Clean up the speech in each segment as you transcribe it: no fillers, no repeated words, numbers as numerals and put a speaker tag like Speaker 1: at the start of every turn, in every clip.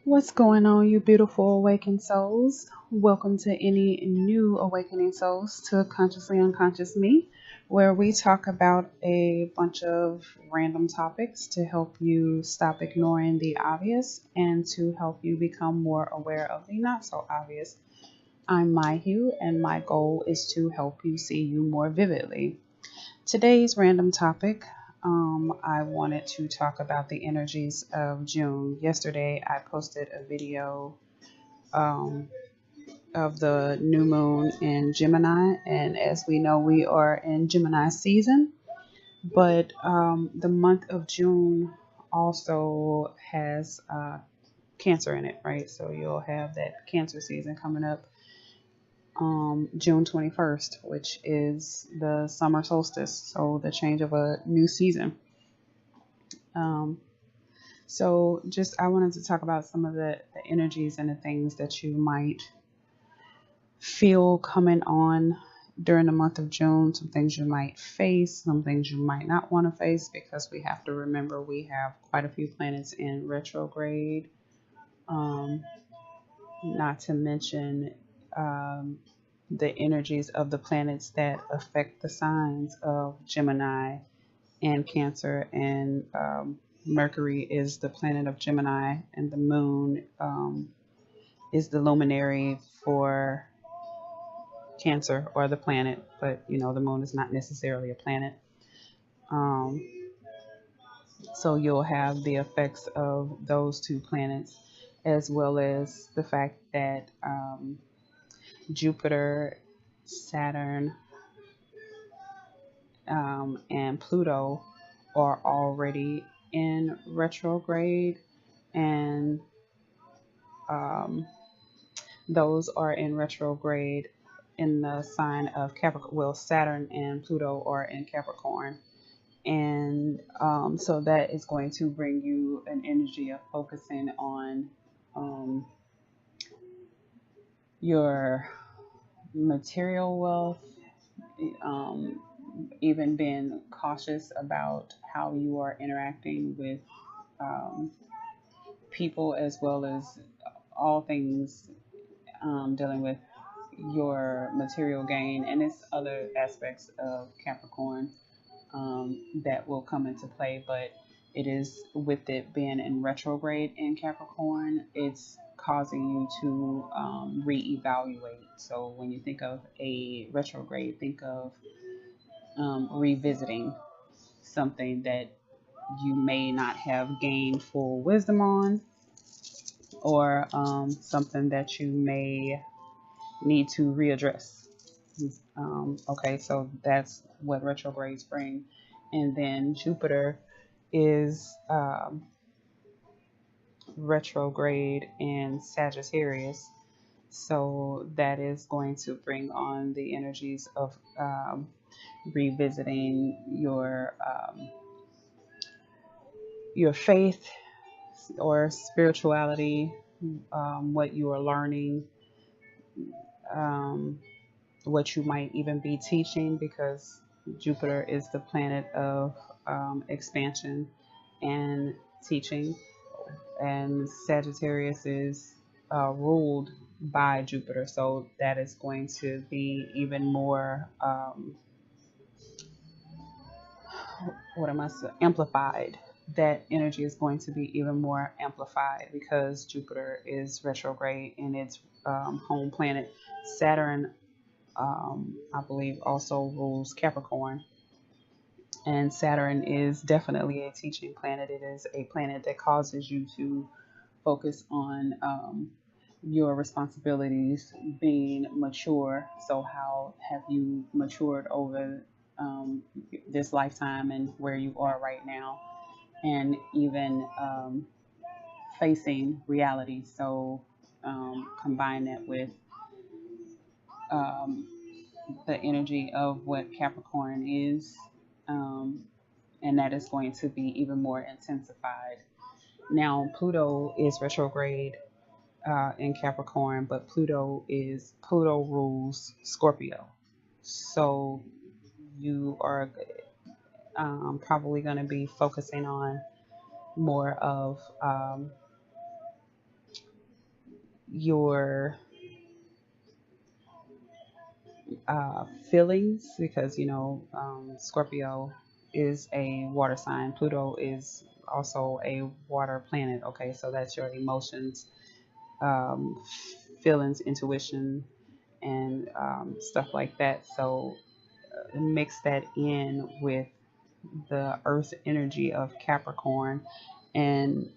Speaker 1: What's going on, you beautiful awakened souls? Welcome to any new awakening souls to Consciously Unconscious Me, where we talk about a bunch of random topics to help you stop ignoring the obvious and to help you become more aware of the not so obvious. I'm Hugh, and my goal is to help you see you more vividly. Today's random topic, I wanted to talk about the energies of June. Yesterday, I posted a video um, of the new moon in Gemini, and as we know, we are in Gemini season. But the month of June also has Cancer in it, right? So you'll have that Cancer season coming up June 21st, which is the summer solstice, so the change of a new season. Um, so just I wanted to talk about some of the energies and the things that you might feel coming on during the month of June, some things you might face, some things you might not want to face, because we have to remember we have quite a few planets in retrograde. Um, Not to mention the energies of the planets that affect the signs of Gemini and Cancer. And Mercury is the planet of Gemini, and the moon is the luminary for Cancer, or the planet. But you know, the moon is not necessarily a planet. Um, so you'll have the effects of those two planets, as well as the fact that Jupiter, Saturn, and Pluto are already in retrograde, and um, those are in retrograde in the sign of Capricorn. Well, Saturn and Pluto are in Capricorn, and so that is going to bring you an energy of focusing on um, your material wealth, um, even being cautious about how you are interacting with um, people, as well as all things dealing with your material gain. And it's other aspects of Capricorn that will come into play, but it is, with it being in retrograde in Capricorn, it's causing you to reevaluate. So when you think of a retrograde, think of revisiting something that you may not have gained full wisdom on, or something that you may need to readdress. Okay, so that's what retrogrades bring. And then Jupiter is retrograde in Sagittarius. So that is going to bring on the energies of revisiting your faith or spirituality, what you are learning, um, what you might even be teaching, because Jupiter is the planet of expansion and teaching, and Sagittarius is ruled by Jupiter, so that is going to be even more what am I saying, amplified. That energy is going to be even more amplified because Jupiter is retrograde in its home planet. Saturn, I believe, also rules Capricorn. And Saturn is definitely a teaching planet. It is a planet that causes you to focus on your responsibilities, being mature. So, how have you matured over this lifetime and where you are right now? And even facing reality. So, combine that with um, the energy of what Capricorn is, um, and that is going to be even more intensified. Now, Pluto is retrograde in Capricorn, but Pluto rules Scorpio. So you are probably going to be focusing on more of your feelings, because Scorpio is a water sign. Pluto is also a water planet. Okay, so that's your emotions, um, feelings, intuition, and stuff like that. So mix that in with the earth energy of Capricorn, and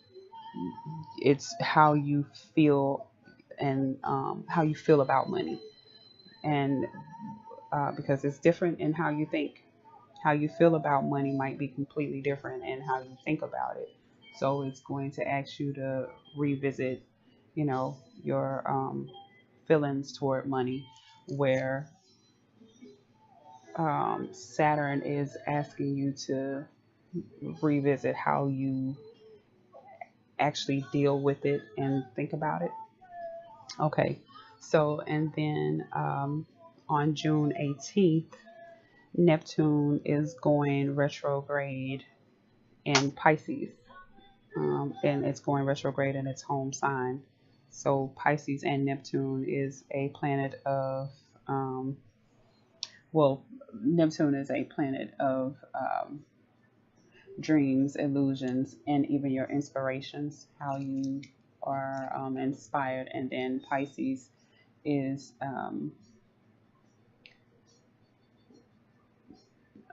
Speaker 1: it's how you feel, and how you feel about money. And because it's different in how you think. How you feel about money might be completely different in how you think about it. So it's going to ask you to revisit, your feelings toward money, where Saturn is asking you to revisit how you actually deal with it and think about it. Okay, so and then on June 18th, Neptune is going retrograde in Pisces, and it's going retrograde in its home sign. So Pisces and Neptune is a planet of, well, Neptune is a planet of dreams, illusions, and even your inspirations, how you are inspired. And then Pisces is, I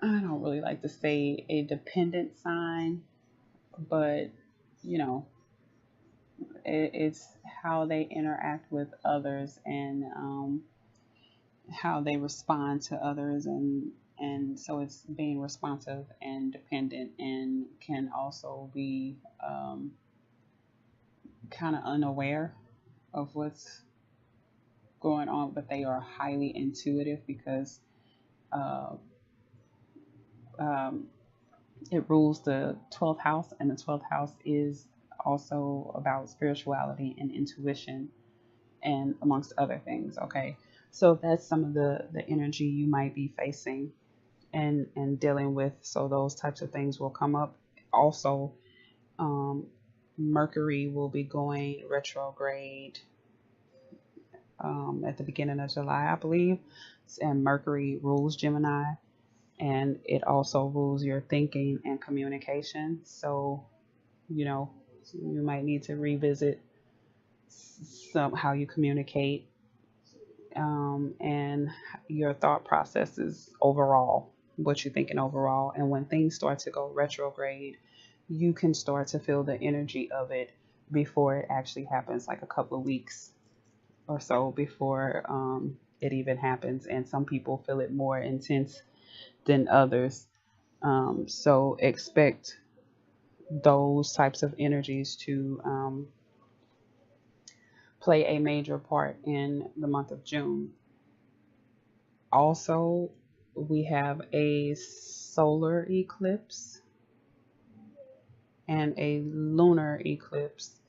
Speaker 1: don't really like to say a dependent sign, but you know, it's how they interact with others, and how they respond to others, and so it's being responsive and dependent, and can also be kind of unaware of what's going on, but they are highly intuitive, because uh, um, it rules the 12th house, and the 12th house is also about spirituality and intuition, and amongst other things. Okay, so that's some of the energy you might be facing and dealing with. So those types of things will come up. Also, um, Mercury will be going retrograde at the beginning of July, I believe, and Mercury rules Gemini, and it also rules your thinking and communication. So you know you might need to revisit some how you communicate, and your thought processes overall, what you're thinking overall. And when things start to go retrograde, you can start to feel the energy of it before it actually happens, like a couple of weeks or so before it even happens. And some people feel it more intense than others. So expect those types of energies to play a major part in the month of June. Also, we have a solar eclipse and a lunar eclipse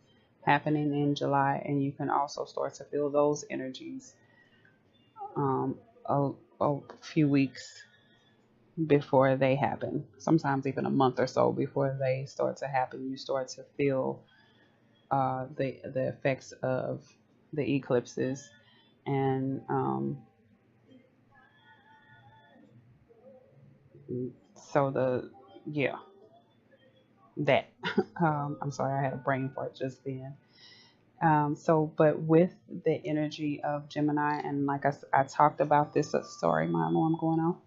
Speaker 1: happening in July, and you can also start to feel those energies um, a few weeks before they happen. Sometimes even a month or so before they start to happen, you start to feel the effects of the eclipses, and so the yeah that I'm sorry, I had a brain fart just then. But with the energy of Gemini, and like I talked about this, sorry, my alarm going off.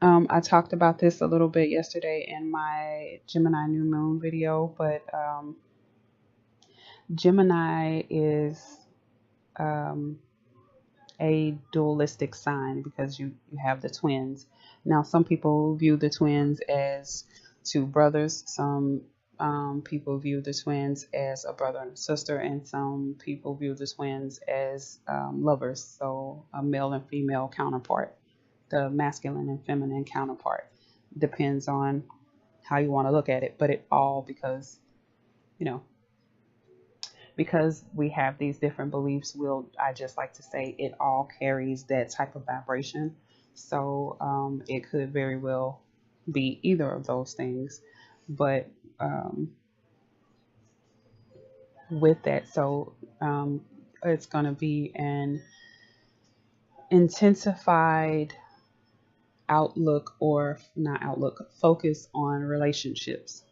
Speaker 1: I talked about this a little bit yesterday in my Gemini new moon video, but Gemini is um, a dualistic sign, because you have the twins. Now, some people view the twins as two brothers. Some people view the twins as a brother and a sister, and some people view the twins as lovers, so a male and female counterpart, the masculine and feminine counterpart. Depends on how you want to look at it, but it all you know, because we have these different beliefs, I just like to say it all carries that type of vibration. So it could very well be either of those things. But with that, so it's going to be an intensified outlook, or not outlook, focus on relationships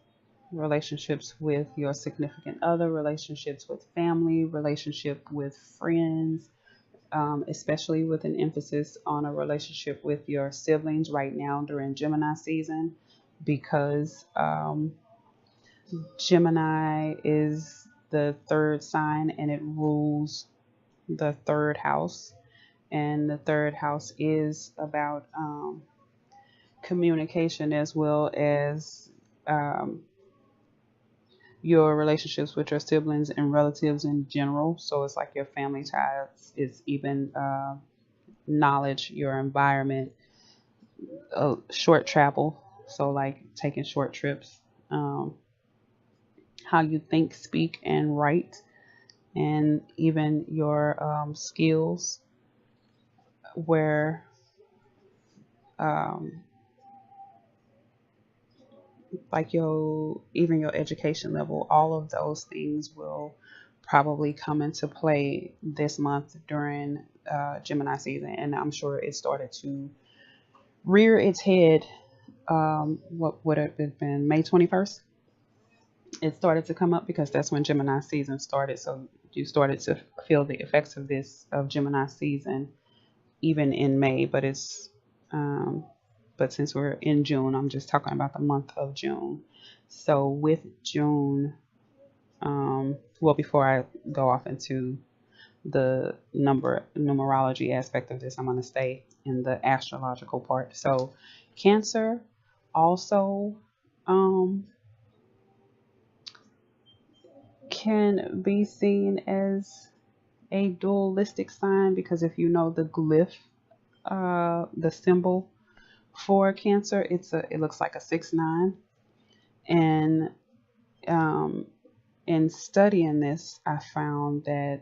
Speaker 1: with your significant other, relationships with family, relationship with friends, especially with an emphasis on a relationship with your siblings right now during Gemini season, because Gemini is the third sign and it rules the third house. And the third house is about communication, as well as um, your relationships with your siblings and relatives in general. So it's like your family ties, it's even knowledge, your environment, short travel. So like taking short trips, how you think, speak, and write, and even your skills, where um, like your even your education level, all of those things will probably come into play this month during Gemini season. And I'm sure it started to rear its head. What would have been May 21st? It started to come up because that's when Gemini season started. So you started to feel the effects of this, of Gemini season, even in May. Um, but since we're in June, I'm just talking about the month of June. So with June, well, before I go off into the numerology aspect of this, I'm going to stay in the astrological part. So Cancer also can be seen as a dualistic sign, because if you know the glyph, the symbol for Cancer, it looks like a 6-9. And in studying this, I found that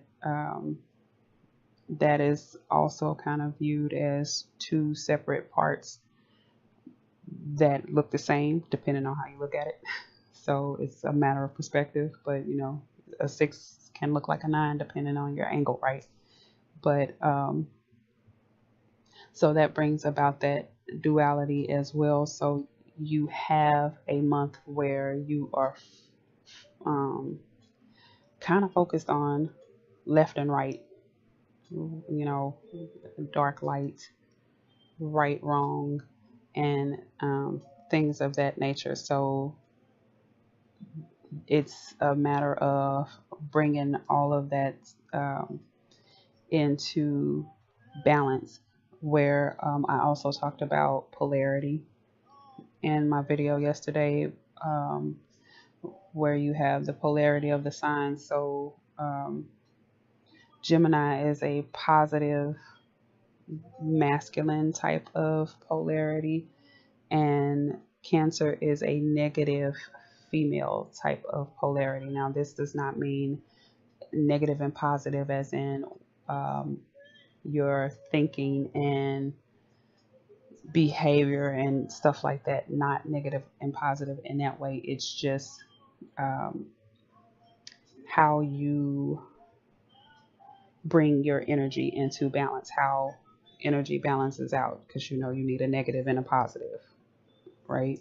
Speaker 1: that is also kind of viewed as two separate parts that look the same depending on how you look at it. So it's a matter of perspective, but a 6 can look like a 9 depending on your angle, right? But so that brings about that duality as well. So you have a month where you are kind of focused on left and right, dark, light, right, wrong, and things of that nature. So it's a matter of bringing all of that into balance, where I also talked about polarity in my video yesterday, where you have the polarity of the signs. So Gemini is a positive masculine type of polarity, and Cancer is a negative female type of polarity. Now, this does not mean negative and positive as in your thinking and behavior and stuff like that, not negative and positive in that way. It's just how you bring your energy into balance, how energy balances out, because you need a negative and a positive, right?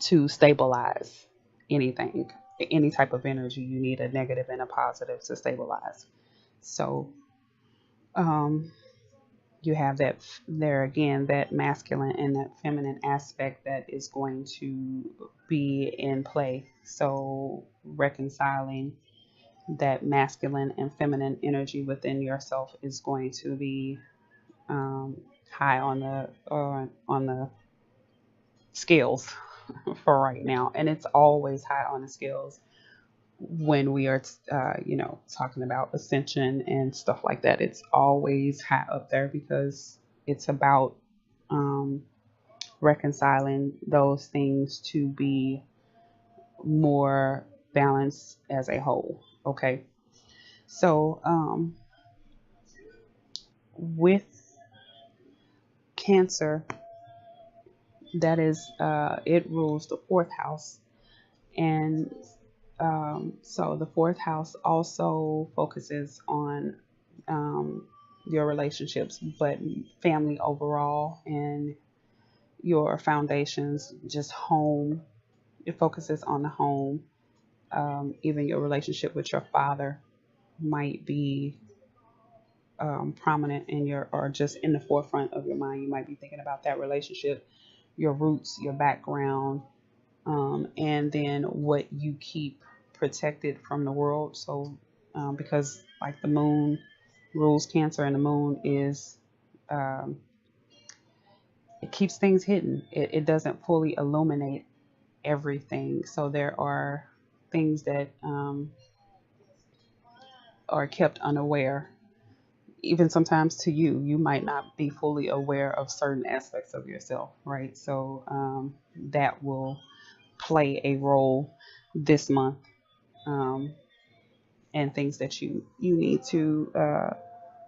Speaker 1: To stabilize anything, any type of energy, you need a negative and a positive to stabilize. So you have that there again, that masculine and that feminine aspect that is going to be in play. So reconciling that masculine and feminine energy within yourself is going to be high on the scales for right now, and it's always high on the scales when we are talking about ascension and stuff like that. It's always high up there because it's about reconciling those things to be more balanced as a whole. Okay, so with Cancer, that is it rules the fourth house, and So the fourth house also focuses on um, your relationships, but family overall and your foundations, just home. It focuses on the home. Even your relationship with your father might be prominent in your, or just in the forefront of your mind. You might be thinking about that relationship, your roots, your background, and then what you keep protected from the world. So, because like the moon rules Cancer, and the moon is, um, it keeps things hidden. It doesn't fully illuminate everything. So there are things that are kept unaware. Even sometimes to you, you might not be fully aware of certain aspects of yourself, right? So that will play a role this month, um, and things that you need to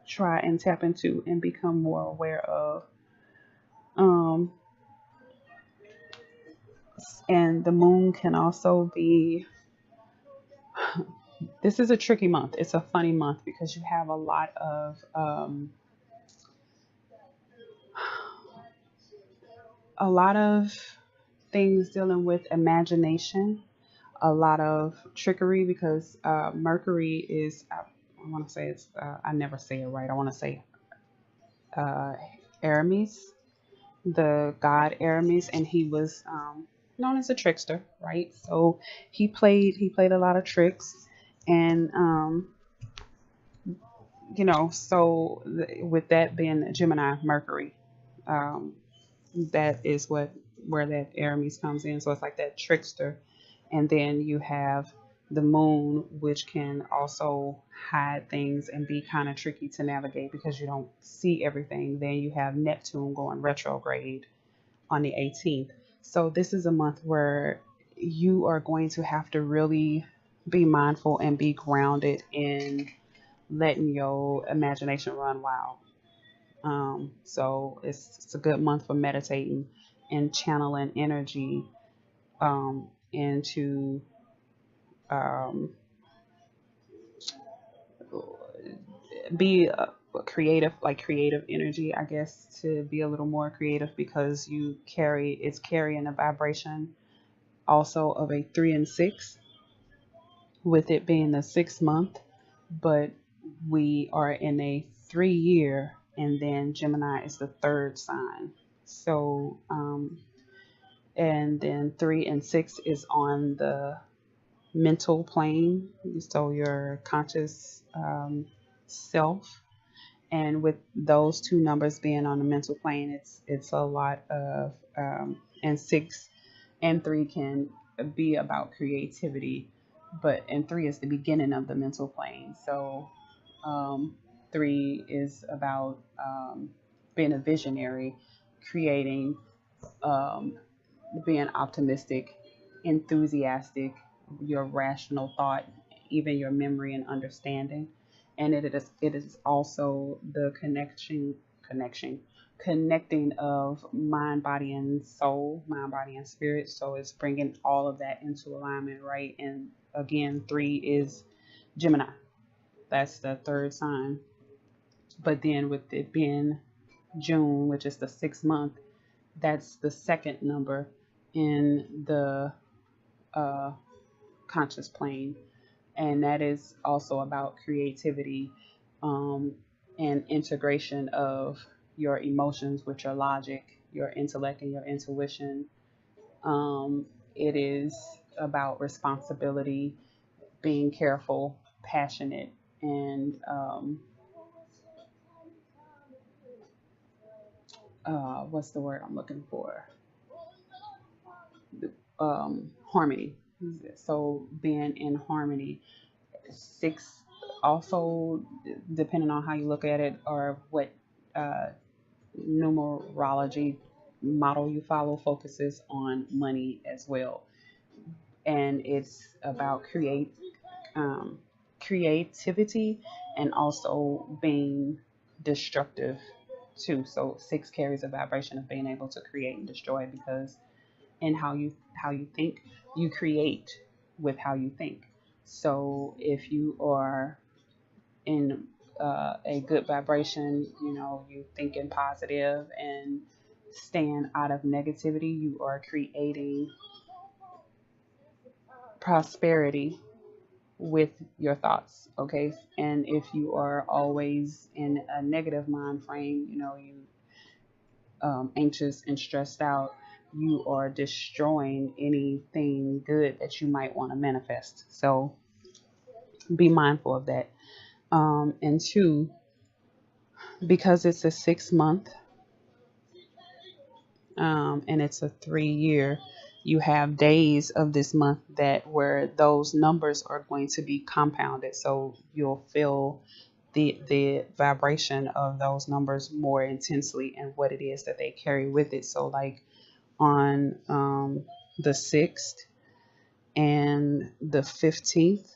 Speaker 1: try and tap into and become more aware of. Um, and the moon can also be. This is a tricky month. It's a funny month because you have a lot of things dealing with imagination, a lot of trickery because Mercury is, I want to say it's, I never say it right. I want to say uh, Hermes, the god Hermes, and he was known as a trickster, right? So he played a lot of tricks, and with that being Gemini, Mercury, um, that is where that Aramis comes in. So it's like that trickster, and then you have the moon, which can also hide things and be kind of tricky to navigate because you don't see everything. Then you have Neptune going retrograde on the 18th. So this is a month where you are going to have to really be mindful and be grounded in letting your imagination run wild. So it's a good month for meditating and channeling energy into um, be creative, like creative energy, I guess, to be a little more creative because it's carrying a vibration also of a 3 and 6, with it being the 6th month, but we are in a 3 year, and then Gemini is the third sign. So, and then 3 and 6 is on the mental plane, so your conscious self. And with those two numbers being on the mental plane, it's a lot of and 6 and 3 can be about creativity, and 3 is the beginning of the mental plane. So 3 is about being a visionary, creating, um, being optimistic, enthusiastic, your rational thought, even your memory and understanding. And it is also the connection connecting of mind, body, and soul, mind, body, and spirit. So it's bringing all of that into alignment, right? And again, 3 is Gemini. That's the third sign. But then with it being June, which is the 6th month, that's the second number in the uh, conscious plane. And that is also about creativity, um, and integration of your emotions with your logic, your intellect, and your intuition. It is about responsibility, being careful, passionate, and what's the word I'm looking for? Harmony. So being in harmony. 6 also, depending on how you look at it or what uh, numerology model you follow, focuses on money as well. And it's about um, creativity and also being destructive too. So 6 carries a vibration of being able to create and destroy, because in how you think, you create, with how you think. So if you are in a good vibration, you thinking positive and staying out of negativity, you are creating prosperity with your thoughts. Okay. And if you are always in a negative mind frame, you anxious and stressed out, you are destroying anything good that you might want to manifest. So be mindful of that. And two, because it's a 6 month and it's a 3 year, you have days of this month that where those numbers are going to be compounded. So you'll feel the vibration of those numbers more intensely and what it is that they carry with it. So like on the 6th and the 15th,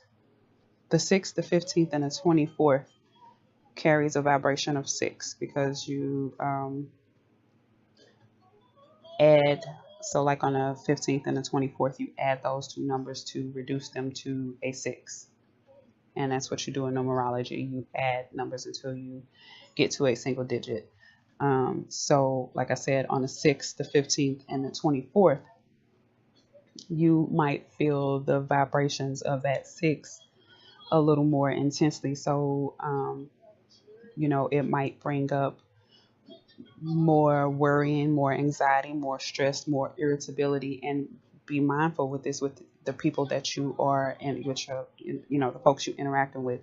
Speaker 1: the 6th, the 15th, and the 24th carries a vibration of 6 because you add, so like on the 15th and the 24th, you add those two numbers to reduce them to a 6. And that's what you do in numerology. You add numbers until you get to a single digit. So like I said, on the 6th, the 15th, and the 24th, you might feel the vibrations of that 6 a little more intensely. So, it might bring up more worrying, more anxiety, more stress, more irritability, and be mindful with this with the people that you are and with your, the folks you interacting with,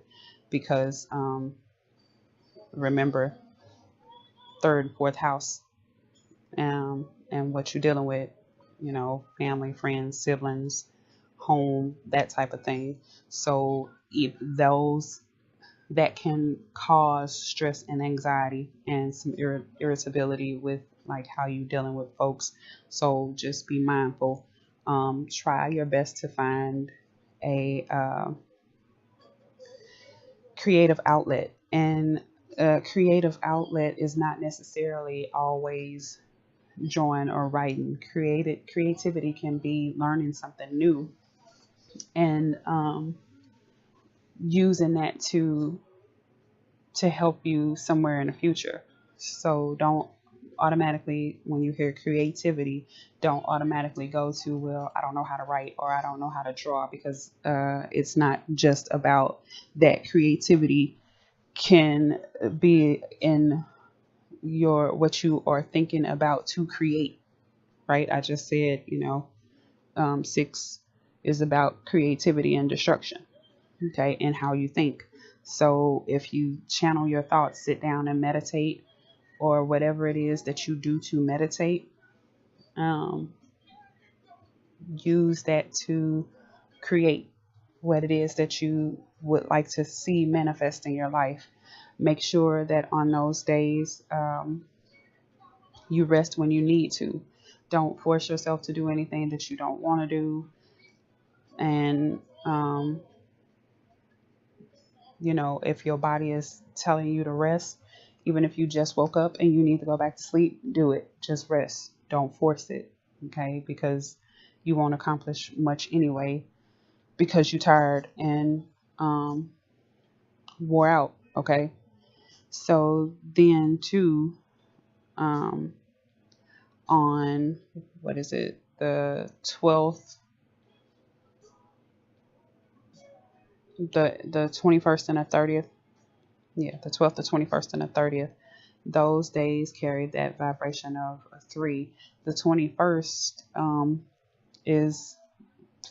Speaker 1: because remember, third, fourth house, and what you're dealing with, family, friends, siblings, home, that type of thing. So if those that can cause stress and anxiety and some irritability with like how you dealing with folks. So just be mindful. Try your best to find a creative outlet, and a creative outlet is not necessarily always drawing or writing. Creativity can be learning something new and using that to help you somewhere in the future. So don't automatically, when you hear creativity, don't automatically go to, well, I don't know how to write or I don't know how to draw, because it's not just about that. Creativity can be in what you are thinking about to create, right? I just said, 6 is about creativity and destruction, okay, and how you think. So if you channel your thoughts, sit down and meditate, or whatever it is that you do to meditate, use that to create what it is that you would like to see manifest in your life. Make sure that on those days you rest when you need to. Don't force yourself to do anything that you don't want to do. And if your body is telling you to rest, even if you just woke up and you need to go back to sleep, do it. Just rest. Don't force it, okay? Because you won't accomplish much anyway because you're tired and wore out, okay? So then too, on, what is it, the 12th, the 21st and the 30th, the 12th, the 21st, and the 30th, those days carry that vibration of a 3. The 21st is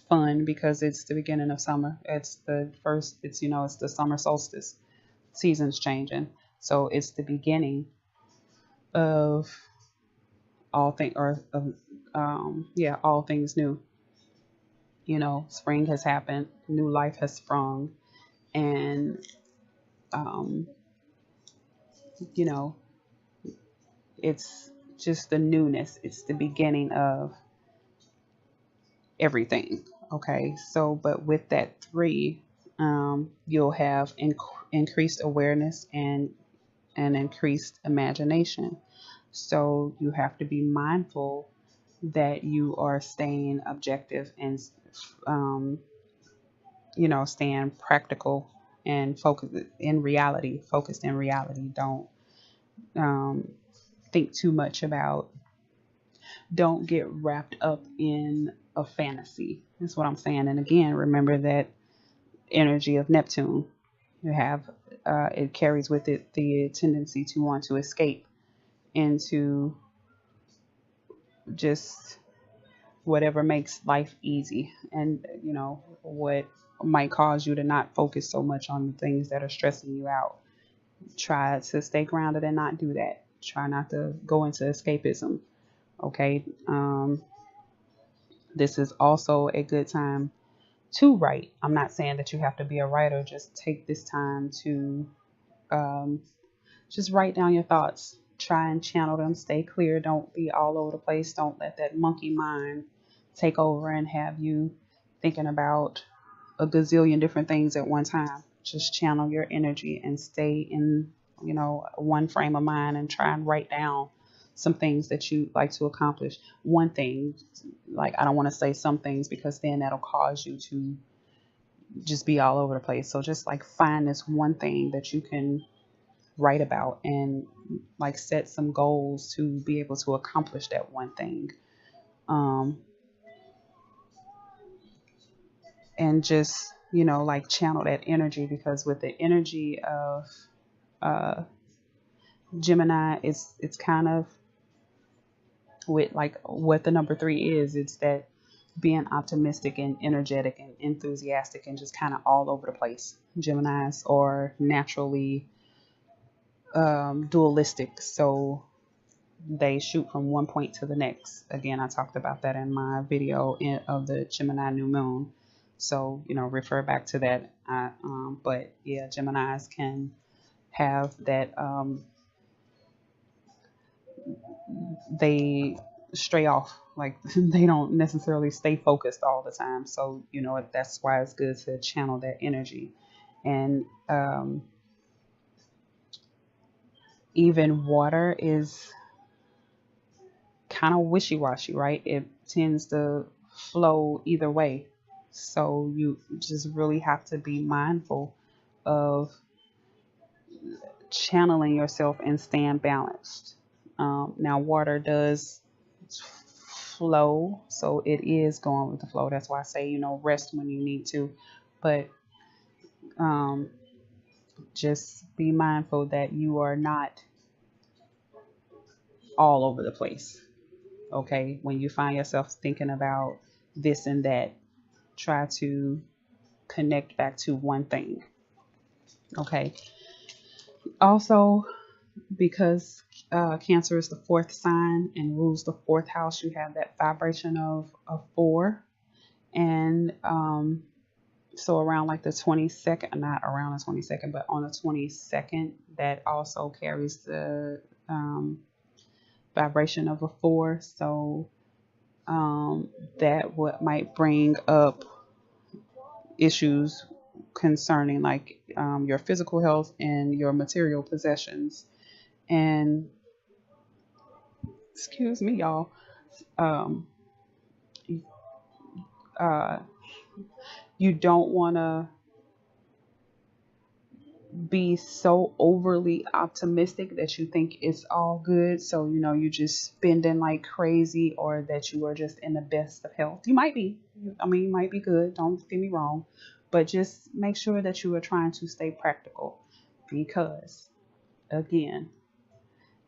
Speaker 1: fun because it's the beginning of summer. It's the first, it's the summer solstice, seasons changing. So it's the beginning of all things, or of all things new. Spring has happened, new life has sprung, and you know, it's just the newness. It's the beginning of everything. Okay. So, but with that 3, you'll have increased awareness and increased imagination. So you have to be mindful that you are staying objective and staying practical and focused in reality. Don't um, think too much about, don't get wrapped up in a fantasy. That's what I'm saying. And again, remember that energy of Neptune. You have, it carries with it the tendency to want to escape into just whatever makes life easy, and what might cause you to not focus so much on the things that are stressing you out. Try to stay grounded and not do that. Try not to go into escapism. Okay. This is also a good time to write. I'm not saying that you have to be a writer. Just take this time to um, just write down your thoughts. Try and channel them. Stay clear. Don't be all over the place. Don't let that monkey mind take over and have you thinking about a gazillion different things at one time. Just channel your energy and stay in, one frame of mind, and try and write down some things that you like to accomplish. One thing, like, I don't want to say some things because then that'll cause you to just be all over the place. So just like find this one thing that you can write about, and like set some goals to be able to accomplish that one thing. Um, and just, like channel that energy, because with the energy of uh, Gemini, it's kind of with like what the number 3 is. It's that being optimistic and energetic and enthusiastic and just kind of all over the place. Geminis are naturally dualistic, so they shoot from one point to the next. Again, I talked about that in my video of the Gemini new moon. So, refer back to that. But yeah, Geminis can have that, they stray off. Like they don't necessarily stay focused all the time. So, that's why it's good to channel that energy. And even water is kind of wishy-washy, right? It tends to flow either way. So you just really have to be mindful of channeling yourself and staying balanced. Now, water does flow, so it is going with the flow. That's why I say, rest when you need to, but um, just be mindful that you are not all over the place. Okay, when you find yourself thinking about this and that, try to connect back to one thing. Okay. Also, because Cancer is the 4th sign and rules the 4th house, you have that vibration of 4. And so around like the 22nd, not around the 22nd, but on the 22nd, that also carries the vibration of a 4. So that what might bring up issues concerning like your physical health and your material possessions. And excuse me, y'all. Um, uh, you don't want to be so overly optimistic that you think it's all good. So, you just spending like crazy, or that you are just in the best of health. You might be, you might be good. Don't get me wrong, but just make sure that you are trying to stay practical, because again,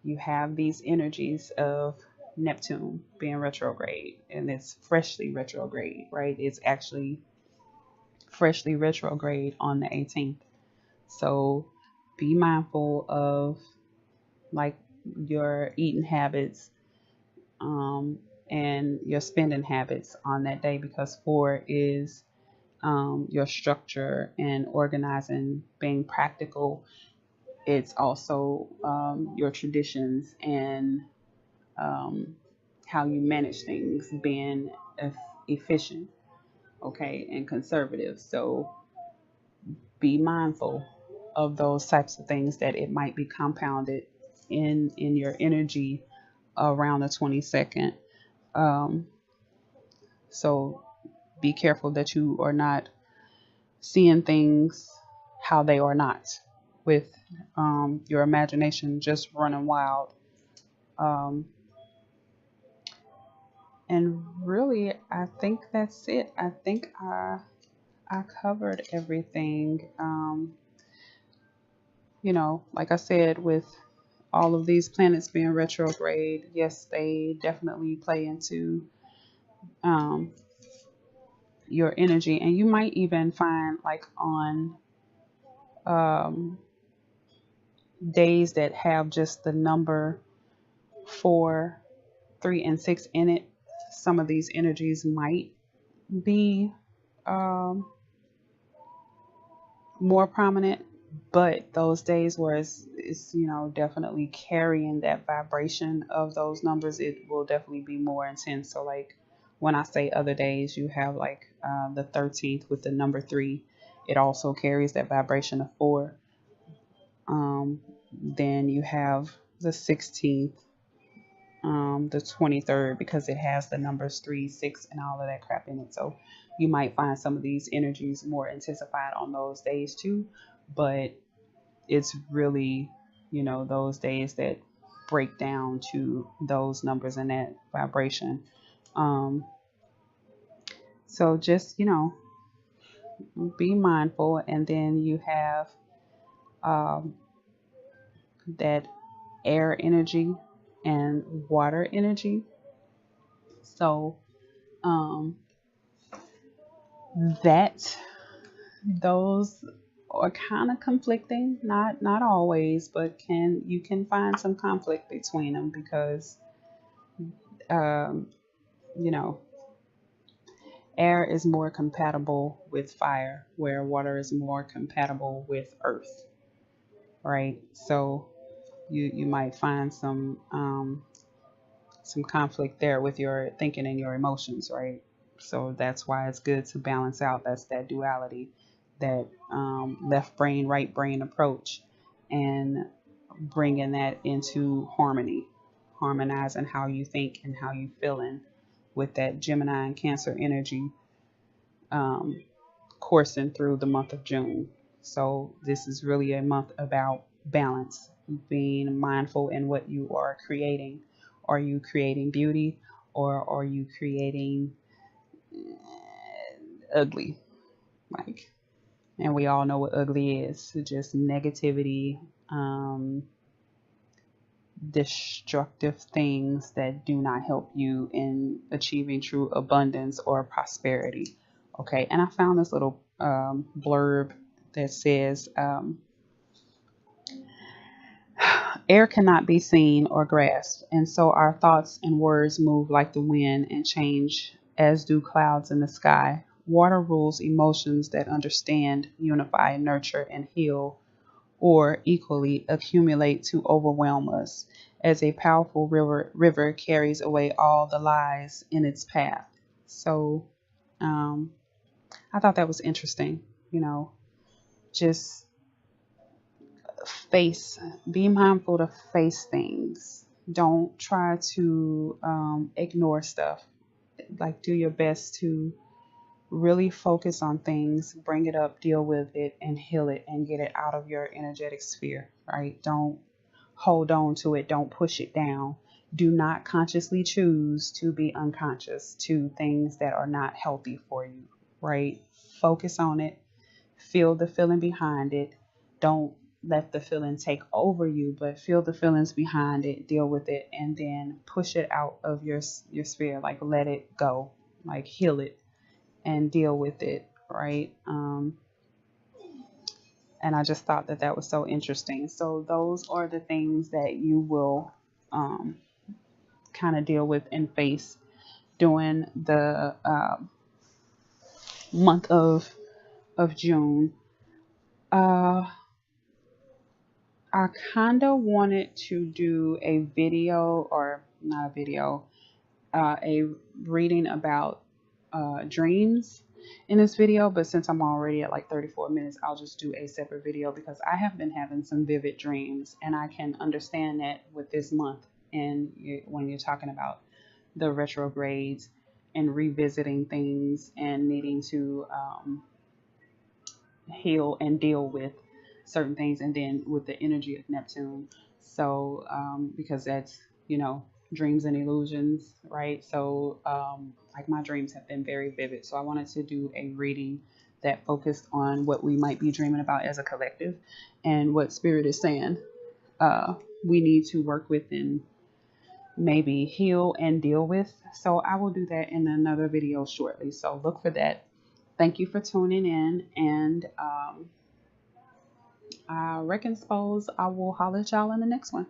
Speaker 1: you have these energies of Neptune being retrograde, and it's freshly retrograde, right? It's actually freshly retrograde on the 18th. So be mindful of like your eating habits and your spending habits on that day, because 4 is your structure and organizing, being practical. It's also your traditions and how you manage things, being efficient, okay, and conservative. So be mindful of those types of things, that it might be compounded in your energy around the 22nd. So be careful that you are not seeing things how they are not, with your imagination just running wild. Um, and really, I think that's it. I think I covered everything. Like I said, with all of these planets being retrograde, yes, they definitely play into um, your energy. And you might even find, like, on um, days that have just the number 4, 3, and 6 in it, some of these energies might be um, more prominent. But those days where it's definitely carrying that vibration of those numbers, it will definitely be more intense. So, like, when I say other days, you have, like, the 13th with the number 3. It also carries that vibration of 4. Then you have the 16th, the 23rd, because it has the numbers 3, 6, and all of that crap in it. So you might find some of these energies more intensified on those days too. But it's really, those days that break down to those numbers and that vibration. Um, so just, be mindful. And then you have um, that air energy and water energy. So um, that those are kind of conflicting, not always, but you can find some conflict between them, because um, you know air is more compatible with fire, where water is more compatible with earth, right? So you might find some conflict there with your thinking and your emotions, right? So that's why it's good to balance out. That's that duality, that left brain, right brain approach, and bringing that into harmony, harmonizing how you think and how you feeling with that Gemini and Cancer energy um, coursing through the month of June. So this is really a month about balance, being mindful in what you are creating. Are you creating beauty, or are you creating ugly? Like, and we all know what ugly is. It's just negativity, destructive things that do not help you in achieving true abundance or prosperity. Okay, and I found this little blurb that says, air cannot be seen or grasped, and so our thoughts and words move like the wind and change as do clouds in the sky. Water rules emotions that understand, unify, nurture, and heal, or equally accumulate to overwhelm us, as a powerful river carries away all the lies in its path. So um, I thought that was interesting. Just face, be mindful to face things. Don't try to ignore stuff. Like, do your best to really focus on things, bring it up, deal with it, and heal it, and get it out of your energetic sphere, right? Don't hold on to it. Don't push it down. Do not consciously choose to be unconscious to things that are not healthy for you, right? Focus on it. Feel the feeling behind it. Don't let the feeling take over you, but feel the feelings behind it, deal with it, and then push it out of your sphere. Like, let it go, like, heal it and deal with it, right? And I just thought that that was so interesting. So those are the things that you will kind of deal with and face during the month of June. Uh, I kind of wanted to do a video, or not a video, a reading about dreams in this video, but since I'm already at like 34 minutes, I'll just do a separate video, because I have been having some vivid dreams, and I can understand that with this month. And when you're talking about the retrogrades and revisiting things and needing to heal and deal with certain things, and then with the energy of Neptune. So because that's, dreams and illusions, right? So like my dreams have been very vivid, so I wanted to do a reading that focused on what we might be dreaming about as a collective, and what spirit is saying we need to work with and maybe heal and deal with. So I will do that in another video shortly, so look for that. Thank you for tuning in, and I reckon suppose I will holler at y'all in the next one.